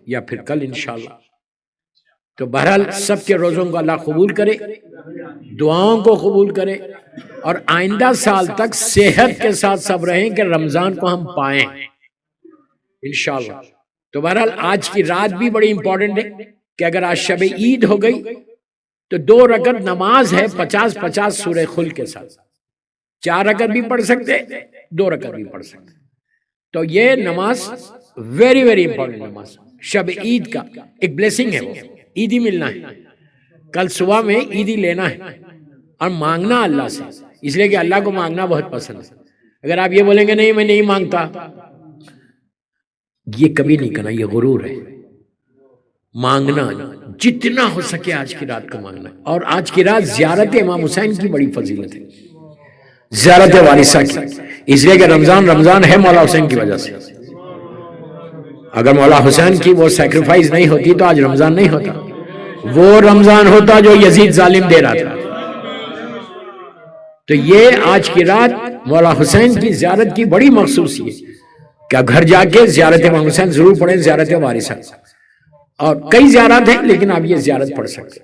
یا پھر کل انشاءاللہ. تو بہرحال سب کے روزوں کو اللہ قبول کرے، دعاؤں کو قبول کرے، اور آئندہ سال تک صحت کے ساتھ سب رہیں کہ رمضان کو ہم پائیں انشاءاللہ. تو بہرحال آج کی رات بھی بڑی امپورٹنٹ ہے کہ اگر آج شب عید ہو گئی تو 2 رکعت نماز ہے 50 سورہ خل کے ساتھ. 4 رکعت بھی پڑھ سکتے، 2 رکعت بھی پڑھ سکتے. تو یہ نماز ویری ویری امپورٹنٹ نماز شب عید کا ایک بلیسنگ ہے. وہ عیدی ملنا ہے، کل صبح میں عیدی لینا ہے اور مانگنا اللہ سے، اس لیے کہ اللہ کو مانگنا بہت پسند ہے. اگر آپ یہ بولیں گے نہیں میں نہیں مانگتا، یہ کبھی نہیں کرنا، یہ غرور ہے. مانگنا جتنا ہو سکے آج کی رات کو مانگنا. اور آج کی رات زیارت امام حسین کی بڑی فضیلت ہے، زیارت وارثہ کی، اس لیے کہ رمضان ہے مولا حسین کی وجہ سے. اگر مولا حسین کی وہ سیکریفائز نہیں ہوتی تو آج رمضان نہیں ہوتا، وہ رمضان ہوتا جو یزید ظالم دے رہا تھا. تو یہ آج کی رات مولا حسین کی زیارت کی بڑی مخصوصی ہے کہ گھر جا کے زیارت امام حسین ضرور پڑھیں، زیارت وارثہ. اور کئی زیارت ہیں لیکن آپ یہ زیارت پڑھ سکتے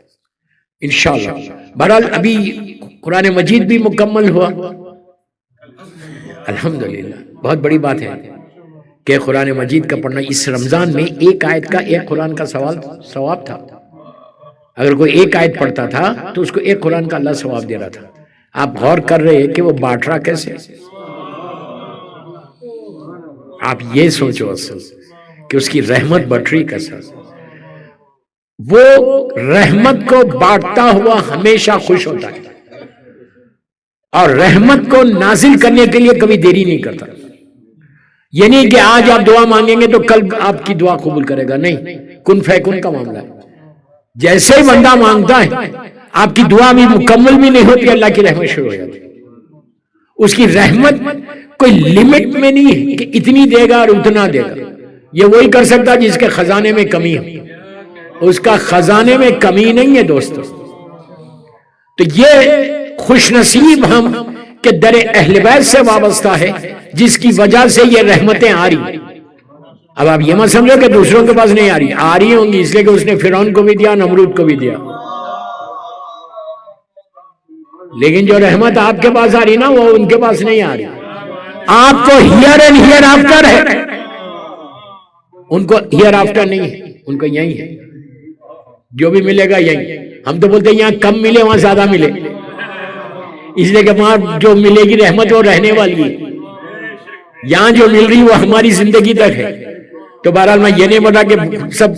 انشاءاللہ. بہرحال ابھی قرآن مجید بھی مکمل ہوا الحمدللہ. بہت بڑی بات ہے کہ قرآن مجید کا پڑھنا اس رمضان میں. ایک آیت کا ایک قرآن کا ثواب تھا. اگر کوئی ایک آیت پڑھتا تھا تو اس کو ایک قرآن کا اللہ ثواب دے رہا تھا. آپ غور کر رہے ہیں کہ وہ بانٹ رہا کیسے. آپ یہ سوچو اصل کہ اس کی رحمت بٹ رہی کیسا. وہ رحمت کو بانٹتا ہوا ہمیشہ خوش ہوتا ہے اور رحمت کو نازل کرنے کے لیے کبھی دیری نہیں کرتا. یہ نہیں کہ آج آپ دعا مانگیں گے تو کل آپ کی دعا قبول کرے گا، نہیں. کن فیکن کا معاملہ ہے. جیسے ہی بندہ مانگتا ہے آپ کی دعا بھی مکمل بھی نہیں ہوتی، اللہ کی رحمت شروع ہو جاتی. اس کی رحمت کوئی لمٹ میں نہیں ہے کہ اتنی دے گا اور اتنا دے گا. یہ وہی کر سکتا جس کے خزانے میں کمی ہے. اس کا خزانے میں کمی نہیں ہے دوستو. تو یہ خوش نصیب ہم کہ در اہل بیت سے وابستہ ہے جس کی وجہ سے یہ رحمتیں آ رہی. اب آپ یہ مت سمجھو کہ دوسروں کے پاس نہیں آ رہی ہوں گی، اس لیے کہ اس نے فرعون کو بھی دیا، نمرود کو بھی دیا. لیکن جو رحمت آپ کے پاس آ رہی نا وہ ان کے پاس نہیں آ رہی. آپ کو ہیئر اینڈ ہیئر آفٹر ہے، ان کو ہیئر آفٹر نہیں ہے، ان کو یہی ہے. جو بھی ملے گا یہی. ہم تو بولتے ہیں یہاں کم ملے وہاں زیادہ ملے، اس لیے کہ وہاں جو ملے گی رحمت وہ رہنے والی ہے. یہاں جو مل رہی وہ ہماری زندگی تک ہے. تو بہرحال میں یہ نہیں بتا کہ سب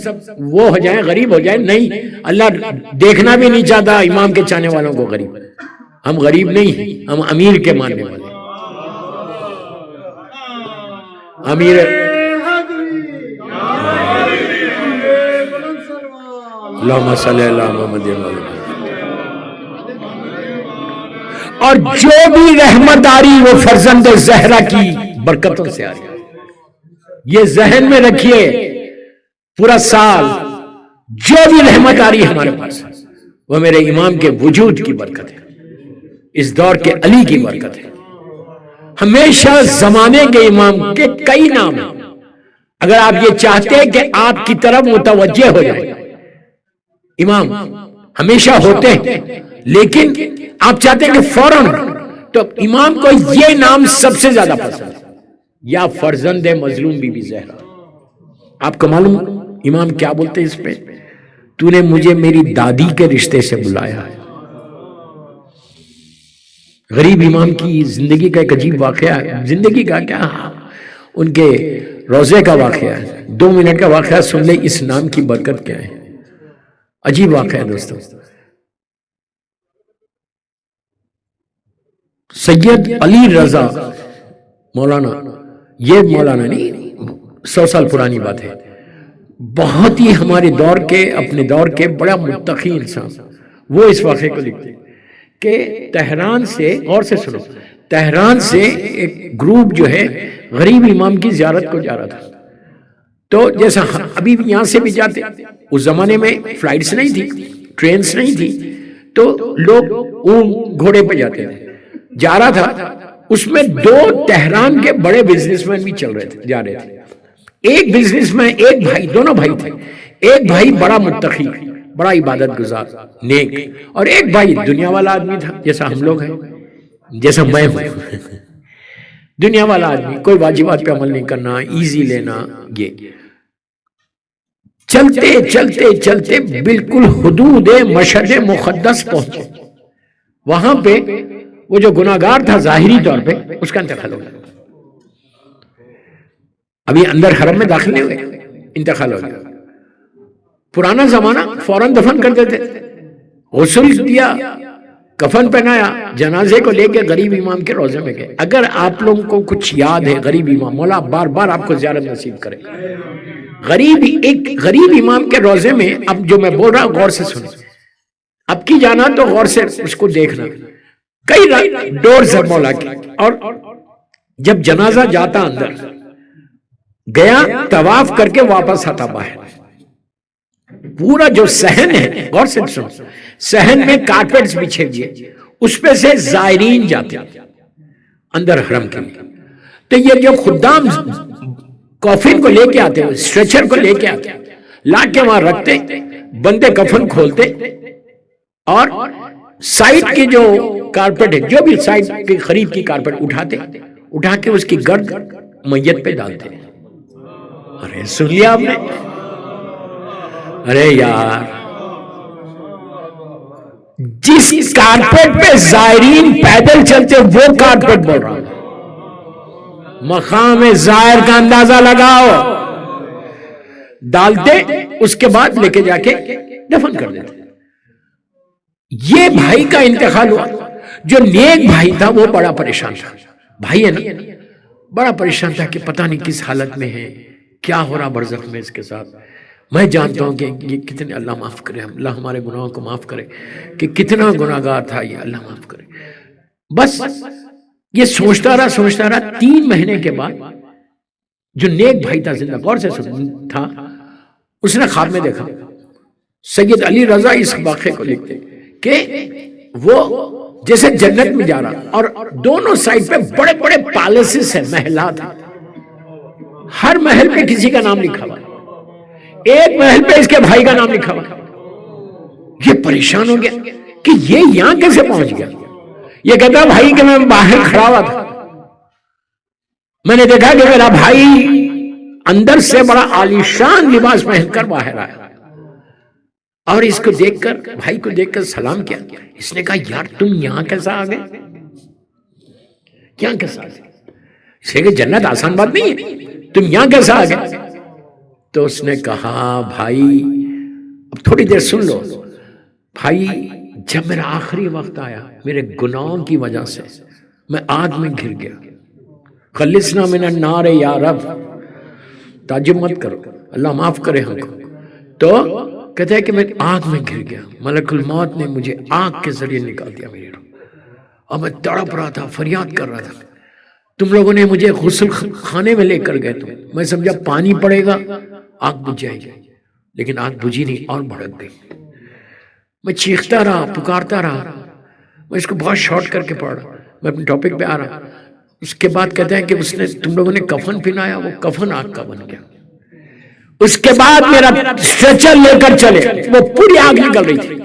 وہ ہو جائیں، غریب ہو جائیں، نہیں. اللہ دیکھنا بھی نہیں چاہتا امام کے چاہنے والوں کو غریب. ہم غریب نہیں ہیں، ہم امیر کے ماننے والے. امیر اللہم صلی اللہ محمد. اور جو بھی رحمت آ رہی وہ فرزند زہرا کی برکتوں سے آ رہی. یہ ذہن میں رکھیے پورا سال جو بھی رحمت آ رہی ہے ہمارے پاس وہ میرے امام کے وجود کی برکت ہے، اس دور کے علی کی برکت ہے. ہمیشہ زمانے کے امام کے کئی نام ہیں. اگر آپ یہ چاہتے ہیں کہ آپ کی طرف متوجہ ہو جائیں، امام ہمیشہ ہوتے ہیں لیکن آپ چاہتے ہیں کہ فوراً، تو امام کو یہ نام سب سے زیادہ پسند ہے، یا فرزند مظلوم بی بی زہرا. آپ کو معلوم امام کیا بولتے ہیں اس پہ؟ تو نے مجھے میری دادی کے رشتے سے بلایا ہے. غریب امام کی زندگی کا ایک عجیب واقعہ ہے. زندگی کا کیا، ان کے روزے کا واقعہ ہے. 2 منٹ کا واقعہ سن لیں، اس نام کی برکت کیا ہے. عجیب واقعہ ہے دوستو. سید علی رضا مولانا، یہ مولانا نہیں، 100 سال پرانی بات ہے. بہت ہی ہمارے دور کے، اپنے دور کے بڑا متقی انسان. وہ اس واقعے کو لکھتے ہیں کہ تہران سے، غور سے سنو، تہران سے ایک گروپ جو ہے غریب امام کی زیارت کو جا رہا تھا. تو جیسا ابھی یہاں سے بھی جاتے، اس زمانے میں فلائٹس نہیں تھی، ٹرینز نہیں تھی، تو لوگ اونٹ گھوڑے پہ جاتے تھے. جا رہا تھا، اس میں 2 تہران کے بڑے بزنس مین بھی چل رہے تھے، جا رہے تھے. ایک بزنس میں ایک بھائی، دونوں بھائی تھے، ایک بھائی بڑا متقی، بڑا عبادت گزار، نیک، اور ایک بھائی دنیا والا آدمی تھا، جیسا ہم لوگ ہیں، جیسا میں ہوں دنیا والا آدمی، کوئی واجبات پہ عمل نہیں کرنا، ایزی لینا، یہ چلتے چلتے چلتے بالکل حدود مشہد مقدس پہنچے، وہاں پہ وہ جو گناہگار تھا ظاہری طور پہ، اس کا انتقال ہو گیا، ابھی اندر حرم میں داخل نہیں ہوئے، انتقال ہو گیا۔ پرانا زمانہ فوراً دفن کر دیتے، غسل دیا، کفن پہنایا، جنازے کو لے کے غریب امام کے روزے میں گئے۔ اگر آپ لوگوں کو کچھ یاد ہے غریب امام، مولا بار بار آپ کو زیارت نصیب کرے، ایک غریب امام کے روزے میں، اب جو میں بول رہا ہوں غور سے سنیں، اب کی جانا تو غور سے اس کو دیکھنا، کئی ڈورز ہے مولا کی، اور جب جنازہ جاتا اندر گیا، طواف کر کے واپس آتا باہر، پورا جو صحن ہے، غور سے سنو، صحن میں کارپیٹس بچھے ہوئے، اس پہ سے زائرین جاتے اندر حرم کے لیے، تو یہ جو خدام کافن کو لے کے آتے ہیں، اسٹریچر کو لے کے آتے ہیں، لا کے وہاں رکھتے، بندے کفن کھولتے، اور سائڈ کی جو کارپیٹ ہے، جو بھی سائڈ کی قریب کی کارپیٹ اٹھاتے، اٹھا کے اس کی گرد میت پہ ڈالتے۔ ارے سن لیا آپ نے؟ ارے یار، جس کارپیٹ پہ زائرین پیدل چلتے وہ کارپیٹ بول رہا ہوں، مقام زائر کا اندازہ لگاؤ، ڈالتے، اس کے بعد لے کے جا کے دفن کر دیتے۔ یہ بھائی کا انتقال ہوا، جو نیک بھائی تھا وہ بڑا پریشان تھا، بھائی ہے نا، بڑا پریشان تھا کہ پتہ نہیں کس حالت میں ہے، کیا ہو رہا برزخ میں اس کے ساتھ۔ میں جانتا ہوں کہ یہ کتنے، اللہ معاف کرے، اللہ ہمارے گناہوں کو معاف کرے، کہ کتنا گناہگار تھا یہ، اللہ معاف کرے۔ بس یہ سوچتا رہا 3 مہینے کے بعد جو نیک بھائی تھا زندہ، غور سے تھا، اس نے خواب میں دیکھا، سید علی رضا اس واقعے کو لکھتے کہ وہ جیسے جنت میں جا رہا، اور دونوں سائڈ پہ بڑے بڑے پیلسز ہیں، محلات ہیں، ہر محل پہ کسی کا نام لکھا ہوا، ایک محل پہ اس کے بھائی کا نام لکھا ہوا۔ یہ پریشان ہو گیا کہ یہ یہاں کیسے پہنچ گیا۔ یہ کہتا بھائی کہ میں باہر کھڑا ہوا تھا، میں نے دیکھا کہ میرا بھائی اندر سے بڑا عالیشان لباس پہن کر باہر آیا، اور اس کو دیکھ کر، بھائی کو دیکھ کر سلام کیا۔ اس نے کہا یار تم یہاں کیسا آ گئے، یہاں کیسا آ گئے؟ اس نے کہا جنت آسان بات نہیں ہے، تم یہاں کیسا آ گئے؟ تو اس نے کہا بھائی اب تھوڑی دیر سن لو، بھائی جب میرا آخری وقت آیا، میرے گناہوں کی وجہ سے میں آگ میں گر گیا، خلصنا من النار یا رب، تعجب مت کرو، اللہ معاف کرے ہم کو۔ تو کہتا ہے کہ میں آگ میں گر گیا، ملک الموت نے مجھے آگ کے ذریعے نکال دیا میری روح، اور میں تڑپ رہا تھا، فریاد کر رہا تھا، تم لوگوں نے مجھے غسل خانے میں لے کر گئے، میں سمجھا پانی پڑے گا آگ بجھ جائے گی، لیکن آگ بجھی نہیں، اور بھڑک گئی۔ میں چیختا رہا، پکارتا رہا، میں اس کو بہت شارٹ کر کے پڑھ رہا، میں اپنے ٹاپک پہ آ رہا۔ اس کے بعد کہتے ہیں کہ اس نے، تم لوگوں نے کفن پہنایا، وہ کفن آگ کا بن گیا۔ اس کے بعد میرا اسٹریچر لے کر چلے، وہ پوری آگ نکل رہی تھی،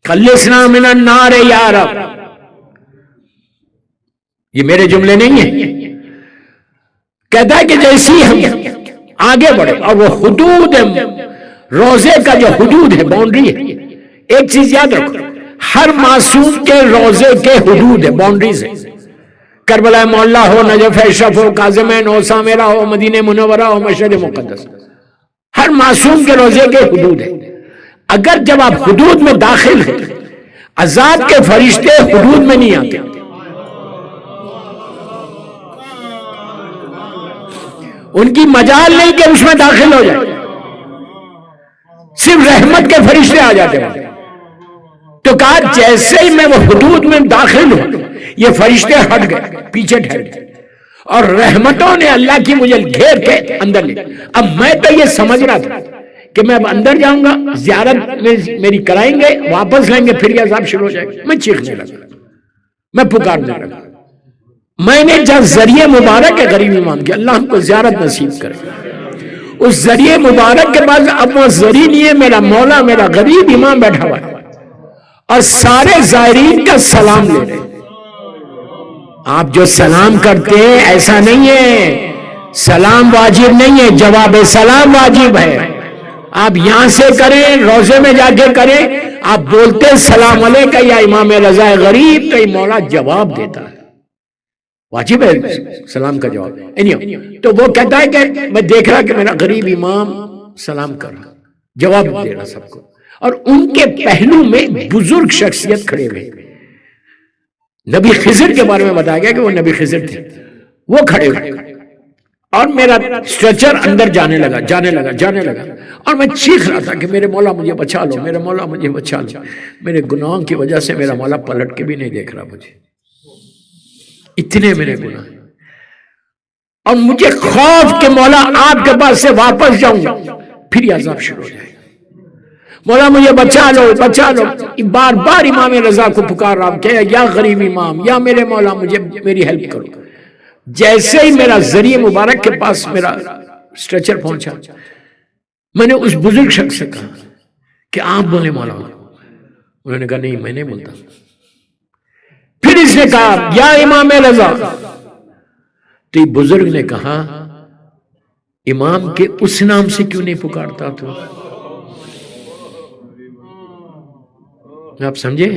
خلصنا من النار یا رب۔ یہ میرے جملے نہیں ہیں، کہتا ہے کہ جیسی ہم آگے بڑھے، اور وہ حدود روزے کا جو حدود ہے، باؤنڈری ہے، ایک چیز یاد رکھو، ہر معصوم کے روزے کے حدود ہے، باؤنڈریز ہیں، کربلا معلی ہو، نجف اشرف ہو، کاظمین ہو، سامرہ ہو، مدینہ منورہ ہو، مشہد مقدس، ہر معصوم کے روزے کے حدود ہے۔ اگر جب آپ حدود میں داخل ہیں، عذاب کے فرشتے حدود میں نہیں آتے، ان کی مجال نہیں کہ اس میں داخل ہو جائے، صرف رحمت کے فرشتے آ جاتے ہیں۔ تو کہا جیسے ہی میں وہ حدود میں داخل ہوں، یہ فرشتے ہٹ گئے، پیچھے ٹھہر گئے، اور رحمتوں نے اللہ کی مجھے گھیر کے اندر لے۔ اب میں تو یہ سمجھ رہا تھا کہ میں اب اندر جاؤں گا، زیارت میری کرائیں گے، واپس لائیں گے، پھر یہ عذاب شروع ہو جائے گا۔ میں چیخنے لگا، میں پکارنے لگا، میں نے جب ذریعہ مبارک ہے غریب امام کے، اللہ ہم کو زیارت نصیب کرے، اس ذریعہ مبارک کے بعد اب وہ ذریعہ نہیں ہے، میرا مولا میرا غریب امام بیٹھا ہوا ہے اور سارے زائرین کا سلام لے رہے ہیں۔ آپ جو سلام کرتے ہیں ایسا نہیں ہے، سلام واجب نہیں ہے، جواب سلام واجب ہے۔ آپ یہاں سے کریں، روزے میں جا کے کریں، آپ بولتے السلام علیکم یا امام رضا غریب، تو مولا جواب دیتا ہے، واجب ہے سلام کا جواب۔ تو وہ کہتا ہے کہ میں دیکھ رہا کہ میرا غریب امام سلام کر رہا، جواب دے رہا سب کو، اور ان کے پہلو میں بزرگ شخصیت کھڑے ہوئے۔ نبی خضر کے بارے میں بتایا گیا کہ وہ نبی خضر تھے، وہ کھڑے ہوئے، اور میرا سٹریچر اندر جانے لگا اور میں چیخ رہا تھا کہ میرے مولا مجھے بچا لو، میرے مولا مجھے بچا لو۔ میرے گناہوں کی وجہ سے میرا مولا پلٹ کے بھی نہیں دیکھ رہا مجھے، اتنے میرے گناہ، اور مجھے خوف کہ مولا آپ کے پاس سے واپس جاؤں پھر یہ عذاب شروع ہو جائے، مولا مجھے بچا لو بچا لو۔ بار بار امام رضا کو پکار رہا کہ یا غریب امام یا میرے مولا مجھے میری ہیلپ کرو۔ جیسے ہی میرا ذریعہ مبارک کے پاس میرا سٹریچر پہنچا، میں نے اس بزرگ شخص سے کہا کہ آپ بولے مولا، انہوں نے کہا نہیں میں نہیں بولتا۔ پھر اس نے کہا یا امام رضا، تو یہ بزرگ نے کہا امام کے اس نام سے کیوں نہیں پکارتا تو؟ آپ سمجھے؟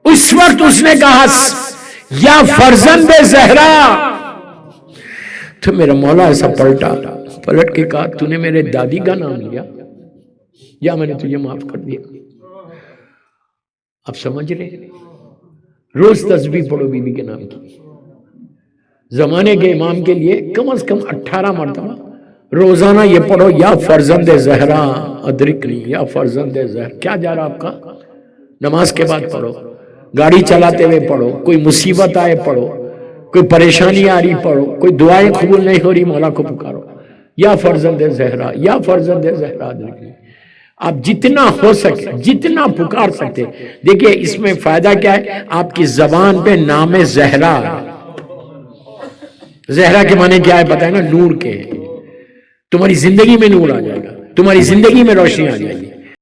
اس وقت اس نے کہا یا فرزند زہرا، تو میرا مولا ایسا پلٹ کے کہا تو نے میرے دادی کا نام لیا یا میں نے تجھے معاف کر دیا؟ آپ سمجھ رہے؟ روز تسبیح پڑھو بی بی کے نام کی، زمانے کے امام کے لیے کم از کم 18 مرتبہ روزانہ یہ پڑھو یا فرزند زہرا ادرکنی، یا فرزند زہرا۔ کیا جا رہا آپ کا؟ نماز کے بعد پڑھو، گاڑی چلاتے ہوئے پڑھو، کوئی مصیبت آئے پڑھو، کوئی پریشانی آ رہی پڑھو، کوئی دعائیں قبول نہیں ہو رہی مولا کو پکارو یا فرزند زہرا یا فرزند زہرا ادرکنی۔ آپ جتنا ہو سکے جتنا پکار سکتے۔ دیکھیے اس میں فائدہ کیا ہے، آپ کی زبان پہ نام زہرا، زہرا کے معنی کیا ہے پتہ ہے نا، نور کے، تمہاری زندگی میں نور آ جائے گا، تمہاری زندگی میں روشنی آ جائے گی۔